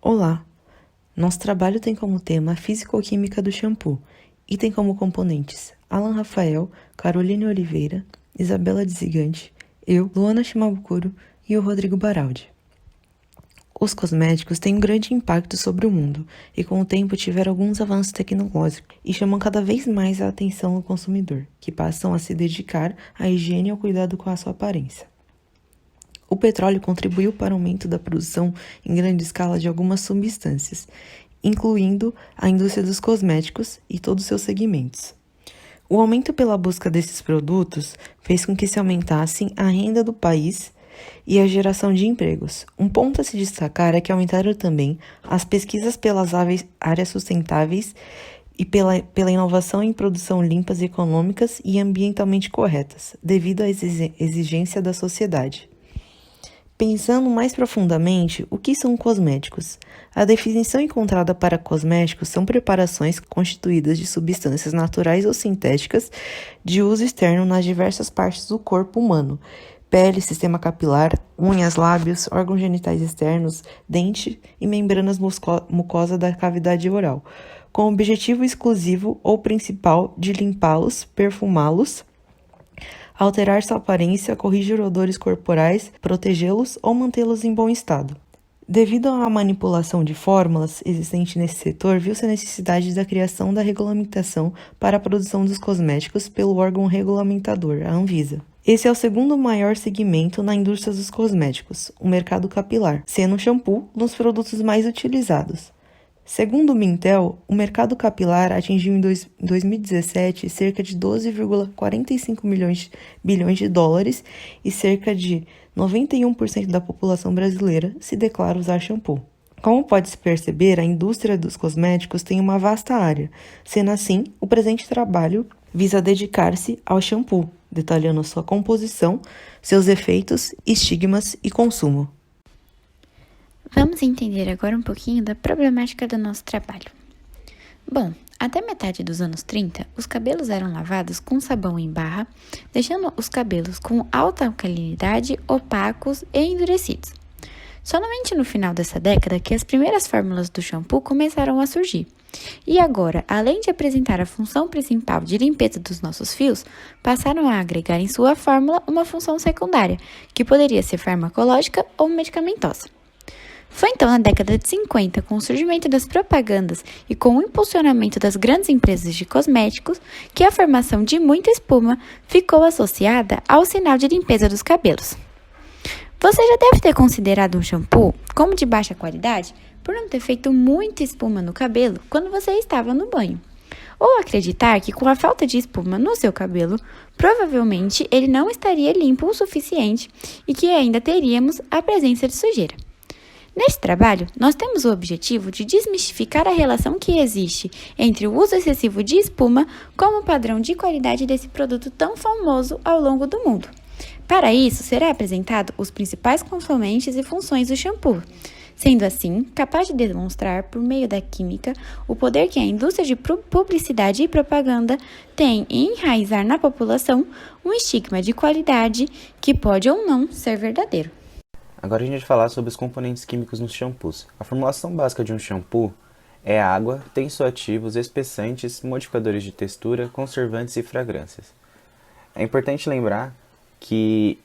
Olá! Nosso trabalho tem como tema a físico-química do shampoo e tem como componentes Alan Rafael, Caroline Oliveira, Isabela Dzigante, eu, Luana Shimabukuro e o Rodrigo Baraldi. Os cosméticos têm um grande impacto sobre o mundo e com o tempo tiveram alguns avanços tecnológicos e chamam cada vez mais a atenção do consumidor, que passam a se dedicar à higiene e ao cuidado com a sua aparência. O petróleo contribuiu para o aumento da produção em grande escala de algumas substâncias, incluindo a indústria dos cosméticos e todos os seus segmentos. O aumento pela busca desses produtos fez com que se aumentasse a renda do país e a geração de empregos. Um ponto a se destacar é que aumentaram também as pesquisas pelas áreas sustentáveis e pela inovação em produção limpas, econômicas e ambientalmente corretas, devido à exigência da sociedade. Pensando mais profundamente, o que são cosméticos? A definição encontrada para cosméticos são preparações constituídas de substâncias naturais ou sintéticas de uso externo nas diversas partes do corpo humano: pele, sistema capilar, unhas, lábios, órgãos genitais externos, dente e membranas mucosas da cavidade oral, com o objetivo exclusivo ou principal de limpá-los, perfumá-los, alterar sua aparência, corrigir odores corporais, protegê-los ou mantê-los em bom estado. Devido à manipulação de fórmulas existente nesse setor, viu-se a necessidade da criação da regulamentação para a produção dos cosméticos pelo órgão regulamentador, a Anvisa. Esse é o segundo maior segmento na indústria dos cosméticos, o mercado capilar, sendo o shampoo um dos produtos mais utilizados. Segundo o Mintel, o mercado capilar atingiu em 2017 cerca de 12,45 bilhões de dólares e cerca de 91% da população brasileira se declara usar shampoo. Como pode-se perceber, a indústria dos cosméticos tem uma vasta área. Sendo assim, o presente trabalho visa dedicar-se ao shampoo, detalhando sua composição, seus efeitos, estigmas e consumo. Vamos entender agora um pouquinho da problemática do nosso trabalho. Bom, até metade dos anos 30, os cabelos eram lavados com sabão em barra, deixando os cabelos com alta alcalinidade, opacos e endurecidos. Somente no final dessa década que as primeiras fórmulas do shampoo começaram a surgir. E agora, além de apresentar a função principal de limpeza dos nossos fios, passaram a agregar em sua fórmula uma função secundária, que poderia ser farmacológica ou medicamentosa. Foi então na década de 50, com o surgimento das propagandas e com o impulsionamento das grandes empresas de cosméticos, que a formação de muita espuma ficou associada ao sinal de limpeza dos cabelos. Você já deve ter considerado um shampoo como de baixa qualidade por não ter feito muita espuma no cabelo quando você estava no banho. Ou acreditar que com a falta de espuma no seu cabelo, provavelmente ele não estaria limpo o suficiente e que ainda teríamos a presença de sujeira. Neste trabalho, nós temos o objetivo de desmistificar a relação que existe entre o uso excessivo de espuma como padrão de qualidade desse produto tão famoso ao longo do mundo. Para isso, será apresentado os principais componentes e funções do shampoo, sendo assim capaz de demonstrar, por meio da química, o poder que a indústria de publicidade e propaganda tem em enraizar na população um estigma de qualidade que pode ou não ser verdadeiro. Agora a gente vai falar sobre os componentes químicos nos shampoos. A formulação básica de um shampoo é água, tensoativos, espessantes, modificadores de textura, conservantes e fragrâncias. É importante lembrar que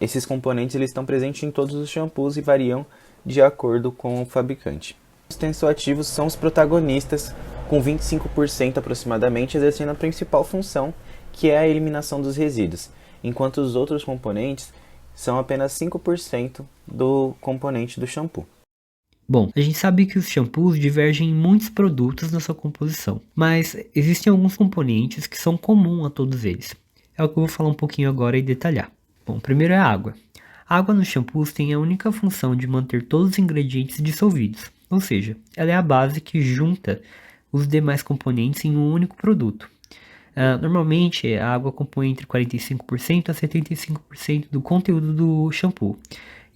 esses componentes eles estão presentes em todos os shampoos e variam de acordo com o fabricante. Os tensoativos são os protagonistas, com 25% aproximadamente, exercendo a principal função, que é a eliminação dos resíduos, enquanto os outros componentes são apenas 5% do componente do shampoo. Bom, a gente sabe que os shampoos divergem em muitos produtos na sua composição, mas existem alguns componentes que são comuns a todos eles. É o que eu vou falar um pouquinho agora e detalhar. Bom, primeiro é a água. A água nos shampoos tem a única função de manter todos os ingredientes dissolvidos, ou seja, ela é a base que junta os demais componentes em um único produto. Normalmente, a água compõe entre 45% a 75% do conteúdo do shampoo.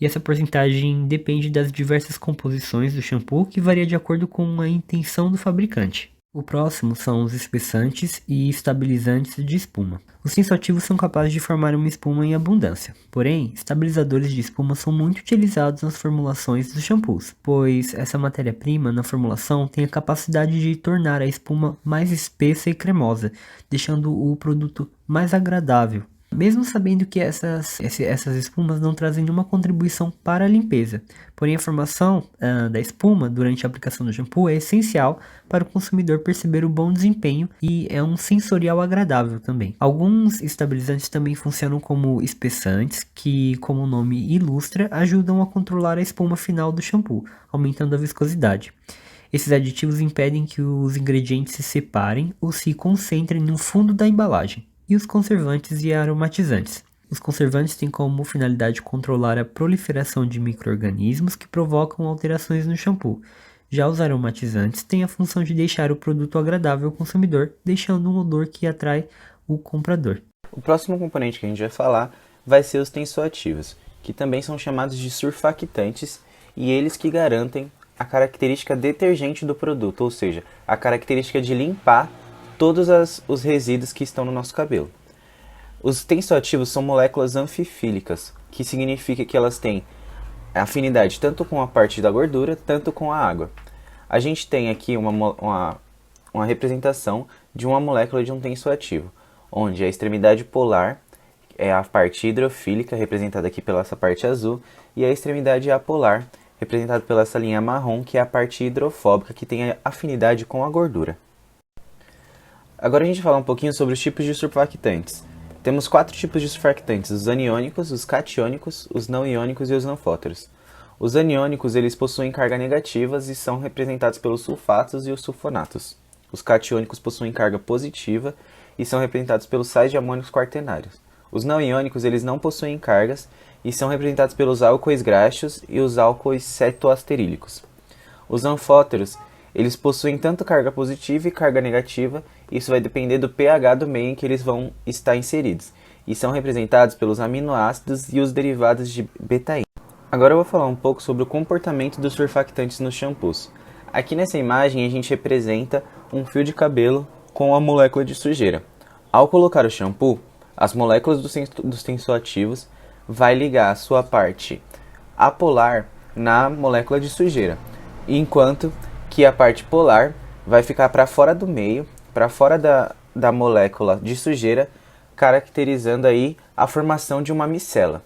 E essa porcentagem depende das diversas composições do shampoo, que varia de acordo com a intenção do fabricante. O próximo são os espessantes e estabilizantes de espuma. Os tensoativos são capazes de formar uma espuma em abundância, porém, estabilizadores de espuma são muito utilizados nas formulações dos shampoos, pois essa matéria-prima na formulação tem a capacidade de tornar a espuma mais espessa e cremosa, deixando o produto mais agradável. Mesmo sabendo que essas espumas não trazem nenhuma contribuição para a limpeza. Porém, a formação da espuma durante a aplicação do shampoo é essencial para o consumidor perceber o bom desempenho e é um sensorial agradável também. Alguns estabilizantes também funcionam como espessantes, que, como o nome ilustra, ajudam a controlar a espuma final do shampoo, aumentando a viscosidade. Esses aditivos impedem que os ingredientes se separem ou se concentrem no fundo da embalagem. E os conservantes e aromatizantes. Os conservantes têm como finalidade controlar a proliferação de micro-organismos que provocam alterações no shampoo. Já os aromatizantes têm a função de deixar o produto agradável ao consumidor, deixando um odor que atrai o comprador. O próximo componente que a gente vai falar vai ser os tensoativos, que também são chamados de surfactantes, e eles que garantem a característica detergente do produto, ou seja, a característica de limpar todos os resíduos que estão no nosso cabelo. Os tensoativos são moléculas anfifílicas, que significa que elas têm afinidade tanto com a parte da gordura, tanto com a água. A gente tem aqui uma representação de uma molécula de um tensoativo, onde a extremidade polar é a parte hidrofílica, representada aqui pela essa parte azul, e a extremidade apolar, representada pela essa linha marrom, que é a parte hidrofóbica, que tem afinidade com a gordura. Agora a gente vai falar um pouquinho sobre os tipos de surfactantes. Temos 4 tipos de surfactantes: os aniônicos, os catiônicos, os não iônicos e os não fóteros. Os aniônicos eles possuem carga negativas e são representados pelos sulfatos e os sulfonatos. Os catiônicos possuem carga positiva e são representados pelos sais de amônicos quaternários. Os não iônicos eles não possuem cargas e são representados pelos álcoois graxos e os álcoois cetoasterílicos. Os não fóteros eles possuem tanto carga positiva e carga negativa, isso vai depender do pH do meio em que eles vão estar inseridos, e são representados pelos aminoácidos e os derivados de betaína. Agora eu vou falar um pouco sobre o comportamento dos surfactantes nos shampoos. Aqui nessa imagem a gente representa um fio de cabelo com a molécula de sujeira. Ao colocar o shampoo, as moléculas dos tensoativos vai ligar a sua parte apolar na molécula de sujeira, enquanto que a parte polar vai ficar para fora do meio, para fora da molécula de sujeira, caracterizando aí a formação de uma micela.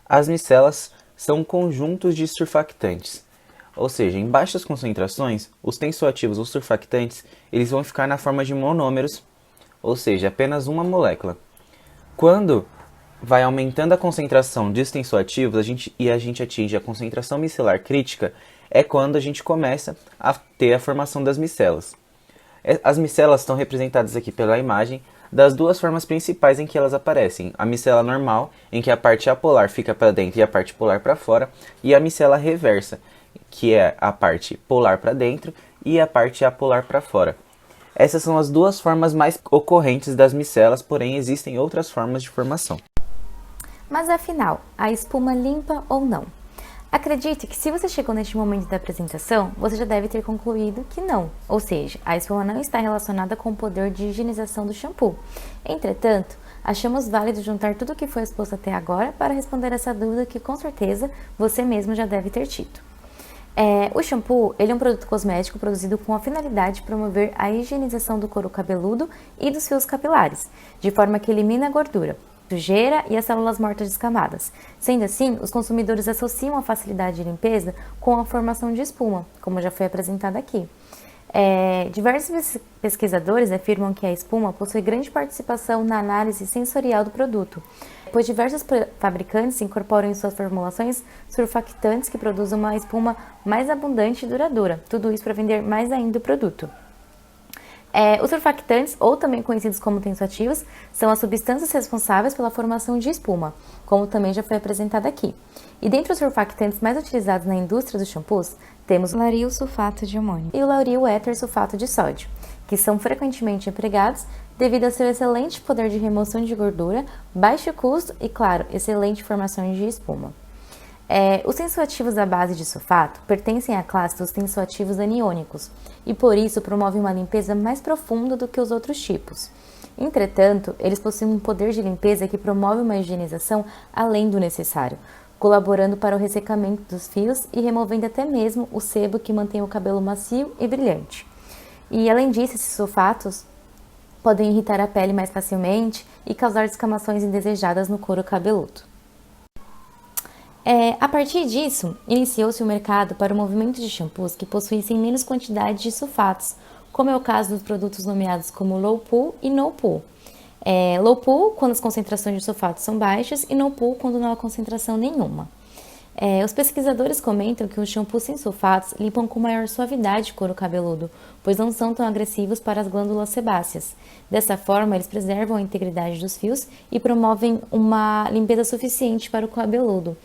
As micelas são conjuntos de surfactantes, ou seja, em baixas concentrações, os tensoativos ou surfactantes eles vão ficar na forma de monômeros, ou seja, apenas uma molécula. Quando vai aumentando a concentração de tensoativos a gente atinge a concentração micelar crítica, é quando a gente começa a ter a formação das micelas. As micelas estão representadas aqui pela imagem das duas formas principais em que elas aparecem. A micela normal, em que a parte apolar fica para dentro e a parte polar para fora, e a micela reversa, que é a parte polar para dentro e a parte apolar para fora. Essas são as duas formas mais ocorrentes das micelas, porém existem outras formas de formação. Mas afinal, a espuma limpa ou não? Acredite que se você chegou neste momento da apresentação, você já deve ter concluído que não, ou seja, a espuma não está relacionada com o poder de higienização do shampoo. Entretanto, achamos válido juntar tudo o que foi exposto até agora para responder essa dúvida que com certeza você mesmo já deve ter tido. O shampoo ele é um produto cosmético produzido com a finalidade de promover a higienização do couro cabeludo e dos fios capilares, de forma que elimina a gordura, sujeira e as células mortas descamadas. Sendo assim, os consumidores associam a facilidade de limpeza com a formação de espuma, como já foi apresentado aqui. Diversos pesquisadores afirmam que a espuma possui grande participação na análise sensorial do produto, pois diversos fabricantes incorporam em suas formulações surfactantes que produzem uma espuma mais abundante e duradoura, tudo isso para vender mais ainda o produto. Os surfactantes, ou também conhecidos como tensoativos, são as substâncias responsáveis pela formação de espuma, como também já foi apresentado aqui. E dentre os surfactantes mais utilizados na indústria dos shampoos, temos o lauril sulfato de amônio e o lauril éter sulfato de sódio, que são frequentemente empregados devido ao seu excelente poder de remoção de gordura, baixo custo e, claro, excelente formação de espuma. Os tensoativos à base de sulfato pertencem à classe dos tensoativos aniônicos e por isso promovem uma limpeza mais profunda do que os outros tipos. Entretanto, eles possuem um poder de limpeza que promove uma higienização além do necessário, colaborando para o ressecamento dos fios e removendo até mesmo o sebo que mantém o cabelo macio e brilhante. E além disso, esses sulfatos podem irritar a pele mais facilmente e causar descamações indesejadas no couro cabeludo. A partir disso, iniciou-se o mercado para o movimento de shampoos que possuíssem menos quantidade de sulfatos, como é o caso dos produtos nomeados como low pool e no pool. Low pool quando as concentrações de sulfatos são baixas e no pool quando não há concentração nenhuma. Os pesquisadores comentam que os shampoos sem sulfatos limpam com maior suavidade o couro cabeludo, pois não são tão agressivos para as glândulas sebáceas. Dessa forma, eles preservam a integridade dos fios e promovem uma limpeza suficiente para o cabeludo,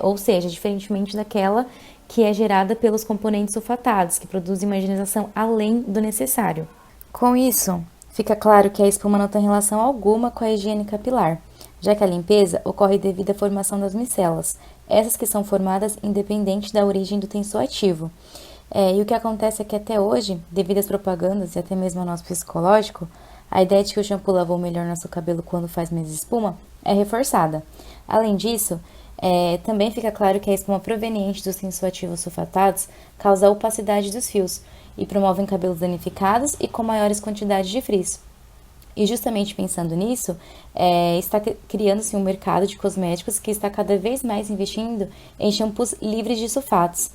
ou seja, diferentemente daquela que é gerada pelos componentes sulfatados, que produzem uma higienização além do necessário. Com isso, fica claro que a espuma não tem relação alguma com a higiene capilar, já que a limpeza ocorre devido à formação das micelas, essas que são formadas independente da origem do tensoativo. E o que acontece é que até hoje, devido às propagandas e até mesmo ao nosso psicológico, a ideia de que o shampoo lavou melhor nosso cabelo quando faz menos espuma é reforçada. Além disso, também fica claro que a espuma proveniente dos tensoativos sulfatados causa a opacidade dos fios e promovem cabelos danificados e com maiores quantidades de frizz. E justamente pensando nisso, está criando-se um mercado de cosméticos que está cada vez mais investindo em shampoos livres de sulfatos,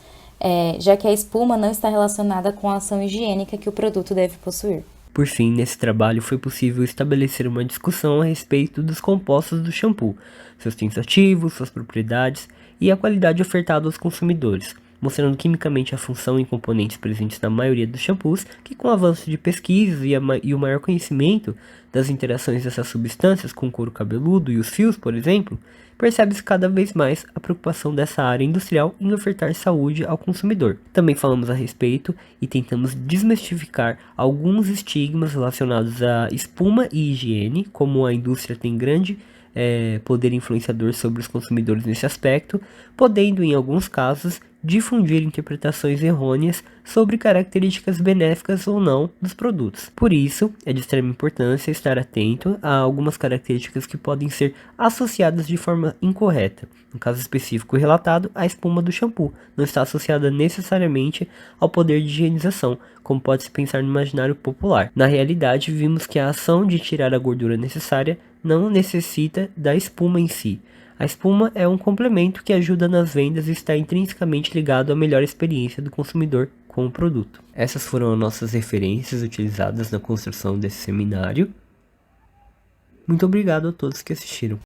já que a espuma não está relacionada com a ação higiênica que o produto deve possuir. Por fim, nesse trabalho foi possível estabelecer uma discussão a respeito dos compostos do shampoo, seus tensoativos, suas propriedades e a qualidade ofertada aos consumidores, mostrando quimicamente a função e componentes presentes na maioria dos shampoos, que com o avanço de pesquisas e o maior conhecimento das interações dessas substâncias com o couro cabeludo e os fios, por exemplo, percebe-se cada vez mais a preocupação dessa área industrial em ofertar saúde ao consumidor. Também falamos a respeito e tentamos desmistificar alguns estigmas relacionados à espuma e higiene, como a indústria tem grande poder influenciador sobre os consumidores nesse aspecto, podendo, em alguns casos, difundir interpretações errôneas sobre características benéficas ou não dos produtos. Por isso, é de extrema importância estar atento a algumas características que podem ser associadas de forma incorreta. No caso específico relatado, a espuma do shampoo não está associada necessariamente ao poder de higienização, como pode-se pensar no imaginário popular. Na realidade, vimos que a ação de tirar a gordura necessária não necessita da espuma em si. A espuma é um complemento que ajuda nas vendas e está intrinsecamente ligado à melhor experiência do consumidor com o produto. Essas foram as nossas referências utilizadas na construção desse seminário. Muito obrigado a todos que assistiram.